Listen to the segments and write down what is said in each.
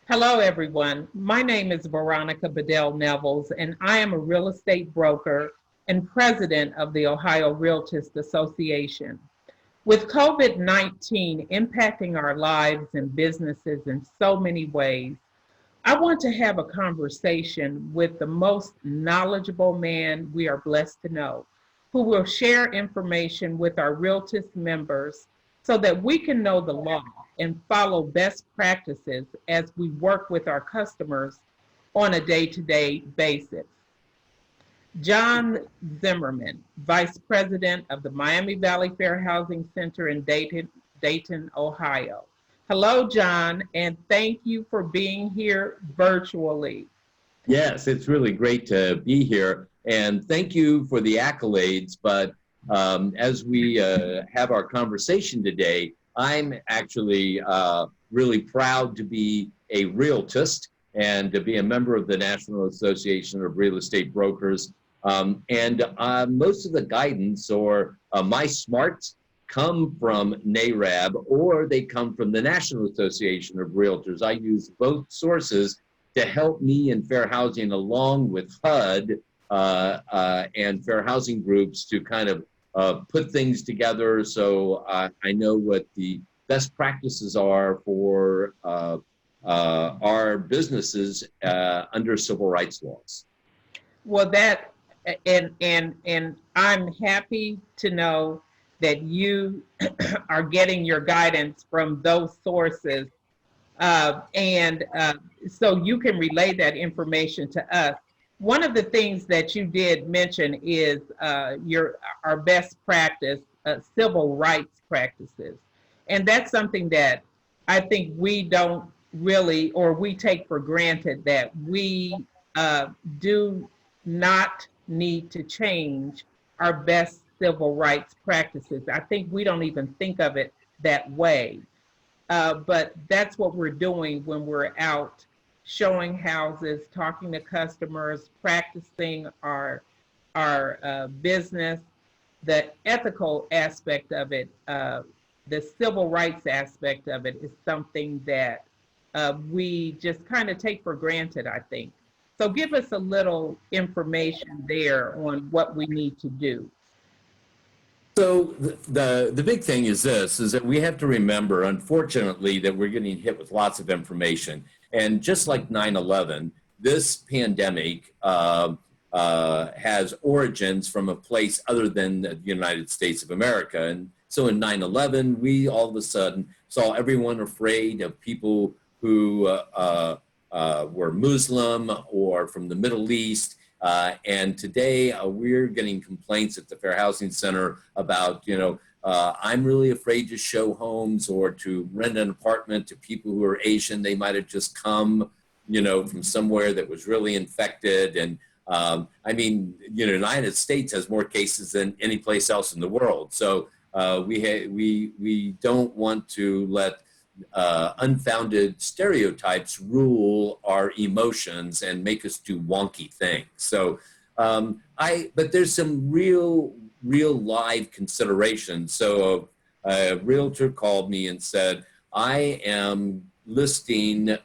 Hello, everyone. My name is Veronica Bedell-Nevels, and I am a real estate broker and president of the Ohio Realtist Association. With COVID-19 impacting our lives and businesses in so many ways, I want to have a conversation with the most knowledgeable man we are blessed to know, who will share information with our Realtist members so that we can know the law and follow best practices as we work with our customers on a day-to-day basis. John Zimmerman, Vice President of the Miami Valley Fair Housing Center in Dayton, Ohio. Hello, John, and thank you for being here virtually. Yes, it's really great to be here. And thank you for the accolades. But as we have our conversation today, I'm actually really proud to be a realtist and to be a member of the National Association of Real Estate Brokers. Most of the guidance or my smarts come from NARAB or they come from the National Association of Realtors. I use both sources to help me in fair housing along with HUD and fair housing groups to kind of put things together so I know what the best practices are for our businesses under civil rights laws. Well, and I'm happy to know that you are getting your guidance from those sources, so you can relay that information to us. One of the things that you did mention is our best practice, civil rights practices, and that's something that I think we don't really, or we take for granted that we do not need to change our best civil rights practices. I think we don't even think of it that way. But that's what we're doing when we're out showing houses, talking to customers, practicing our business, the ethical aspect of it, the civil rights aspect of it is something that we just kind of take for granted, I think. So give us a little information there on what we need to do. So the big thing is this, is that we have to remember, unfortunately, that we're getting hit with lots of information. And just like 9/11, this pandemic has origins from a place other than the United States of America. And so in 9/11, we all of a sudden saw everyone afraid of people who were Muslim or from the Middle East. And today we're getting complaints at the Fair Housing Center about, I'm really afraid to show homes or to rent an apartment to people who are Asian. They might have just come, from somewhere that was really infected. And the United States has more cases than any place else in the world. So we don't want to let unfounded stereotypes rule our emotions and make us do wonky things. So, but there's some real live considerations. So a realtor called me and said, I am listing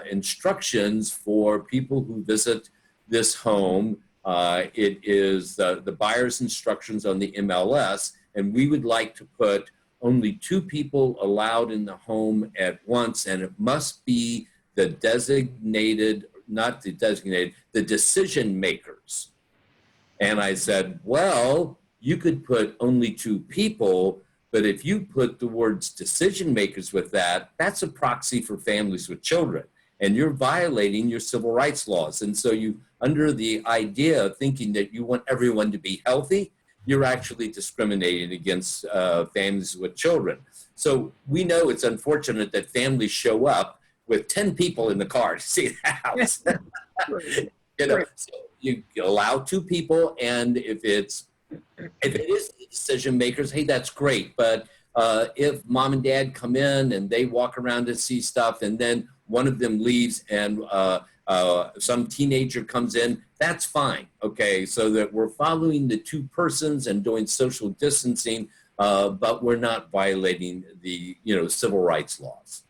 instructions for people who visit this home. It is the buyer's instructions on the MLS, and we would like to put only 2 people allowed in the home at once, and it must be the the decision makers. And I said, well, you could put only 2 people, but if you put the words decision makers with that, that's a proxy for families with children, and you're violating your civil rights laws. And so you, under the idea of thinking that you want everyone to be healthy, you're actually discriminating against families with children. So we know it's unfortunate that families show up with 10 people in the car to see the house. So you allow 2 people, and if it is the decision makers, hey, that's great. But if mom and dad come in and they walk around and see stuff, and then one of them leaves and some teenager comes in, that's fine, okay? So that we're following the 2 persons and doing social distancing, but we're not violating the, civil rights laws.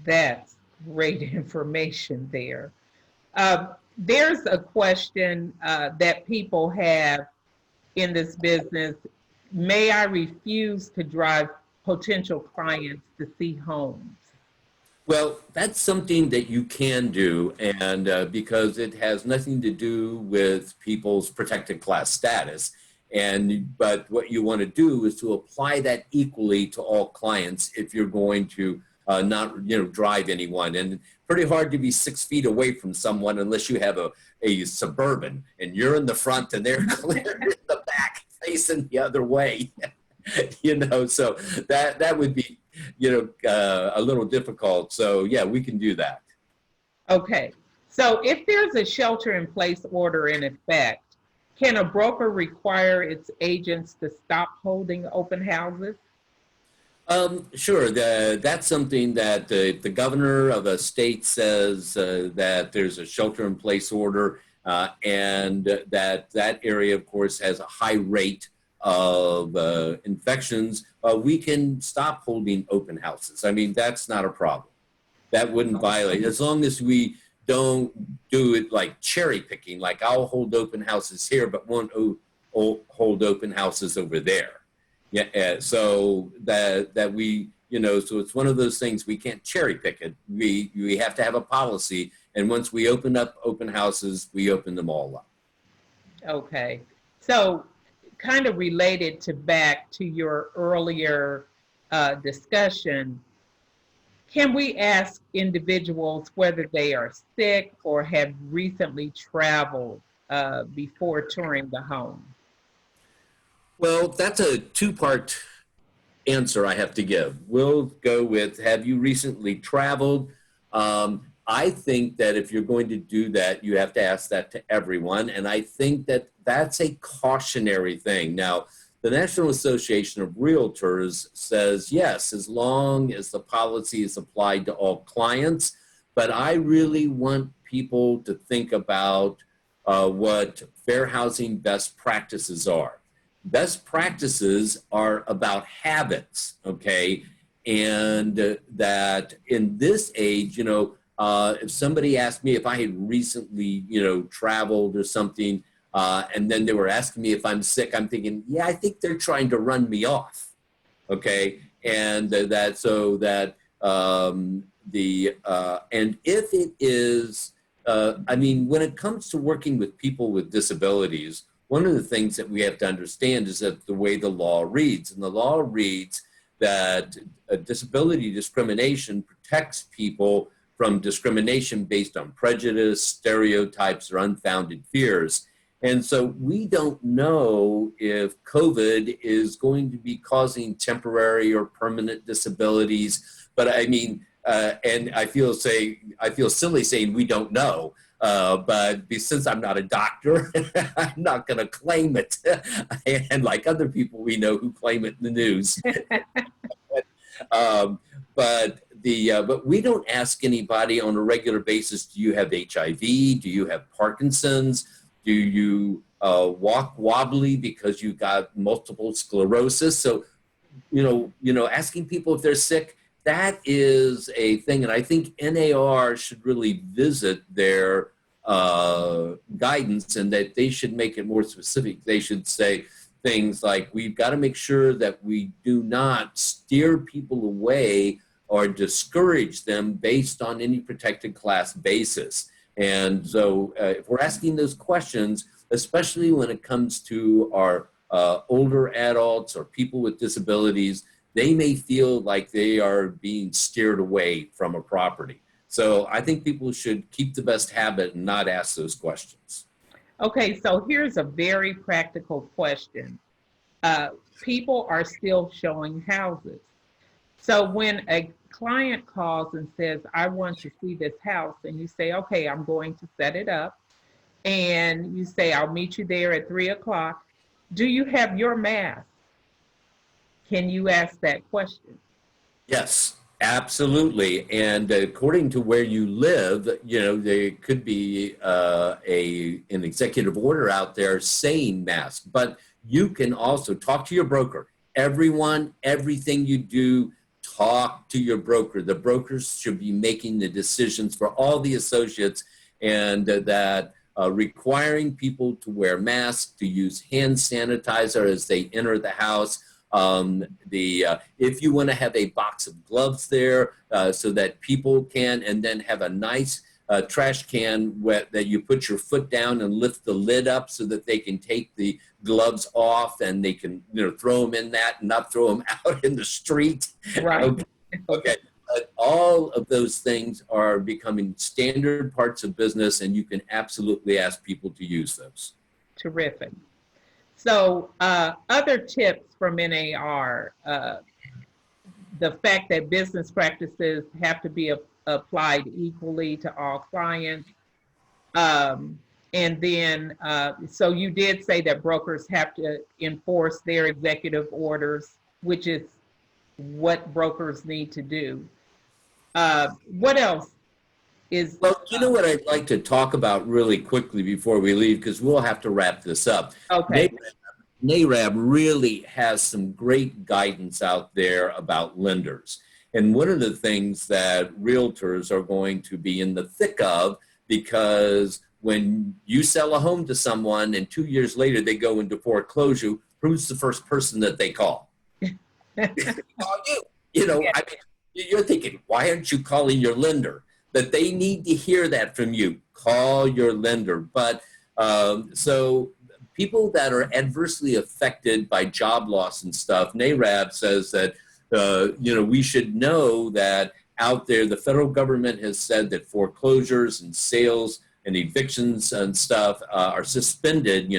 That's Great information there. There's a question that people have in this business. May I refuse to drive potential clients to see homes? Well, that's something that you can do, and because it has nothing to do with people's protected class status. But what you want to do is to apply that equally to all clients if you're going to not drive anyone. And pretty hard to be 6 feet away from someone unless you have a Suburban and you're in the front and they're clear in the back facing the other way. So that would be a little difficult. So yeah, we can do that. Okay. So if there's a shelter in place order in effect, can a broker require its agents to stop holding open houses? Sure. That's something that the governor of a state says that there's a shelter-in-place order, and that area, of course, has a high rate of infections. We can stop holding open houses. I mean, that's not a problem. That wouldn't violate, as long as we don't do it like cherry picking, like I'll hold open houses here, but won't hold open houses over there. Yeah, so that we, so it's one of those things, we can't cherry pick it. We have to have a policy, and once we open up open houses, we open them all up. Okay. So kind of related back to your earlier discussion, can we ask individuals whether they are sick or have recently traveled before touring the home? Well, that's a two-part answer I have to give. We'll go with, have you recently traveled? I think that if you're going to do that, you have to ask that to everyone. And I think that that's a cautionary thing. Now, the National Association of Realtors says, yes, as long as the policy is applied to all clients. But I really want people to think about what fair housing best practices are. Best practices are about habits, okay? And that in this age, if somebody asked me if I had recently, traveled or something, and then they were asking me if I'm sick, I'm thinking, yeah, I think they're trying to run me off, okay? And and if it is, when it comes to working with people with disabilities, one of the things that we have to understand is that the way the law reads, and the law reads that disability discrimination protects people from discrimination based on prejudice, stereotypes, or unfounded fears. And so we don't know if COVID is going to be causing temporary or permanent disabilities. But and I feel silly saying we don't know. But since I'm not a doctor, I'm not going to claim it. And like other people we know who claim it in the news. But we don't ask anybody on a regular basis, do you have HIV? Do you have Parkinson's? Do you walk wobbly because you got multiple sclerosis? So, asking people if they're sick, that is a thing. And I think NAR should really visit their guidance, and that they should make it more specific. They should say things like, we've got to make sure that we do not steer people away or discourage them based on any protected class basis. And so if we're asking those questions, especially when it comes to our older adults or people with disabilities, they may feel like they are being steered away from a property. So I think people should keep the best habit and not ask those questions. Okay, so here's a very practical question. People are still showing houses. So when a client calls and says, I want to see this house, and you say, okay, I'm going to set it up, and you say, I'll meet you there at 3:00. Do you have your mask? Can you ask that question? Yes, absolutely. And according to where you live, there could be an executive order out there saying mask, but you can also talk to your broker. Everything you do, talk to your broker. The brokers should be making the decisions for all the associates, and that requiring people to wear masks, to use hand sanitizer as they enter the house. If you want to have a box of gloves there so that people can, and then have a nice trash can that you put your foot down and lift the lid up so that they can take the gloves off and they can throw them in that and not throw them out in the street. Right. Okay. All of those things are becoming standard parts of business, and you can absolutely ask people to use those. Terrific. So other tips from NAR, the fact that business practices have to be applied equally to all clients. And then, so you did say that brokers have to enforce their executive orders, which is what brokers need to do. What else is? Well, you know what I'd like to talk about really quickly before we leave, because we'll have to wrap this up. Okay. NARAB really has some great guidance out there about lenders. And one of the things that realtors are going to be in the thick of, because when you sell a home to someone and 2 years later they go into foreclosure, who's the first person that they call? Call you. Yeah. I mean, you're thinking, why aren't you calling your lender? That they need to hear that from you. Call your lender. But so people that are adversely affected by job loss and stuff, NARAB says that, we should know that out there, the federal government has said that foreclosures and sales and evictions and stuff are suspended,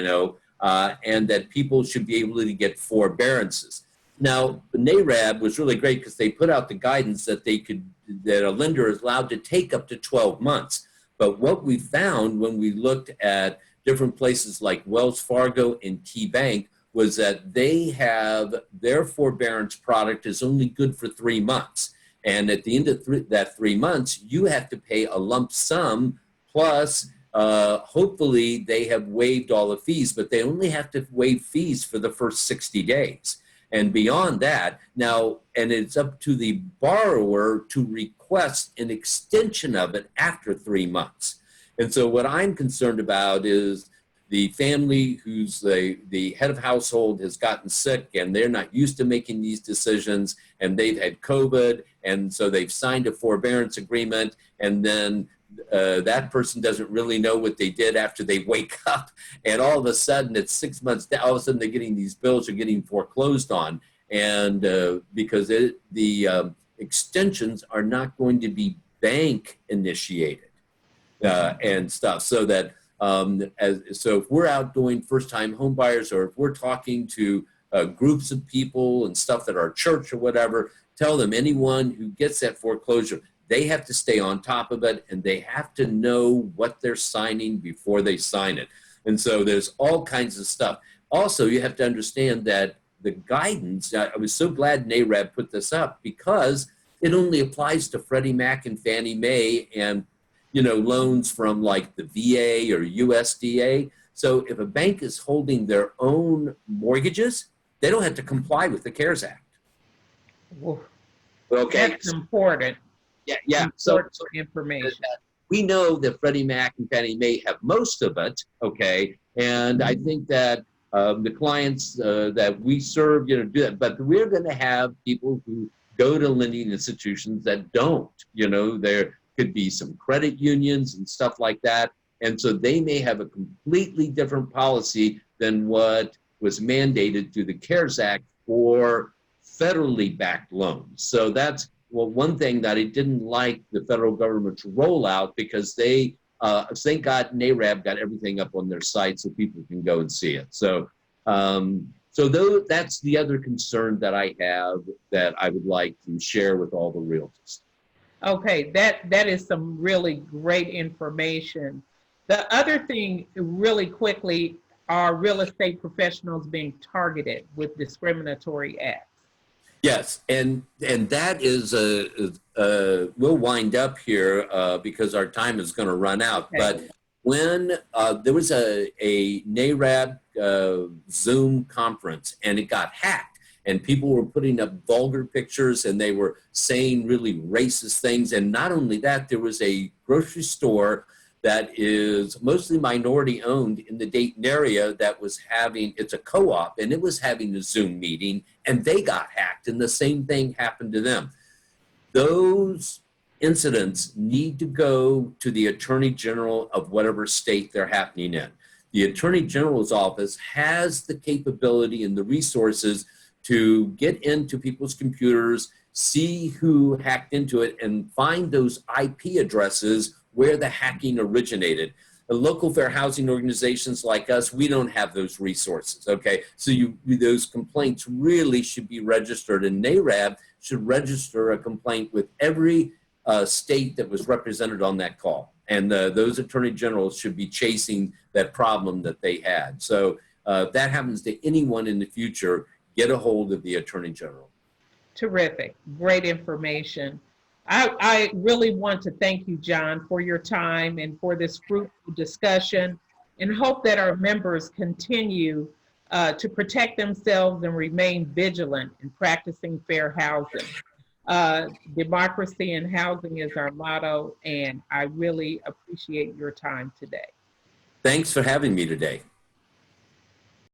and that people should be able to get forbearances. Now, the NARAB was really great because they put out the guidance that that a lender is allowed to take up to 12 months. But what we found when we looked at different places like Wells Fargo and T-Bank was that they have their forbearance product is only good for 3 months. And at the end of that 3 months, you have to pay a lump sum plus hopefully they have waived all the fees, but they only have to waive fees for the first 60 days. And beyond that, now, and it's up to the borrower to request an extension of it after 3 months. And so what I'm concerned about is the family who's the head of household has gotten sick and they're not used to making these decisions, and they've had COVID, and so they've signed a forbearance agreement, and then that person doesn't really know what they did after they wake up, and all of a sudden it's 6 months down, all of a sudden they're getting these bills are getting foreclosed on, and because the extensions are not going to be bank initiated and stuff, so that so if we're out doing first-time home buyers, or if we're talking to groups of people and stuff at our church or whatever, tell them anyone who gets that foreclosure, they have to stay on top of it, and they have to know what they're signing before they sign it. And so there's all kinds of stuff. Also, you have to understand that the guidance, I was so glad NARAB put this up, because it only applies to Freddie Mac and Fannie Mae and loans from like the VA or USDA. So if a bank is holding their own mortgages, they don't have to comply with the CARES Act. Well, okay. That's important. Yeah. Important information. We know that Freddie Mac and Fannie Mae have most of it, okay? And I think that the clients that we serve, do that. But we're going to have people who go to lending institutions that don't. There could be some credit unions and stuff like that. And so they may have a completely different policy than what was mandated through the CARES Act for federally backed loans. So that's one thing that I didn't like the federal government to roll out, because they, thank God, NARAB got everything up on their site so people can go and see it. So, that's the other concern that I have that I would like to share with all the realtors. Okay, that is some really great information. The other thing, really quickly, are real estate professionals being targeted with discriminatory acts? Yes, and that is we'll wind up here because our time is going to run out. Okay. But when there was a NARAB Zoom conference and it got hacked, and people were putting up vulgar pictures, and they were saying really racist things. And not only that, there was a grocery store that is mostly minority owned in the Dayton area that was having, it's a co-op, and it was having a Zoom meeting, and they got hacked, and the same thing happened to them. Those incidents need to go to the Attorney General of whatever state they're happening in. The Attorney General's office has the capability and the resources to get into people's computers, see who hacked into it, and find those IP addresses where the hacking originated. The local fair housing organizations like us, we don't have those resources, okay? So those complaints really should be registered, and NARAB should register a complaint with every state that was represented on that call. And those attorney generals should be chasing that problem that they had. So if that happens to anyone in the future, get a hold of the attorney general. Terrific. Great information. I really want to thank you, John, for your time and for this fruitful discussion, and hope that our members continue to protect themselves and remain vigilant in practicing fair housing. Democracy and housing is our motto, and I really appreciate your time today. Thanks for having me today.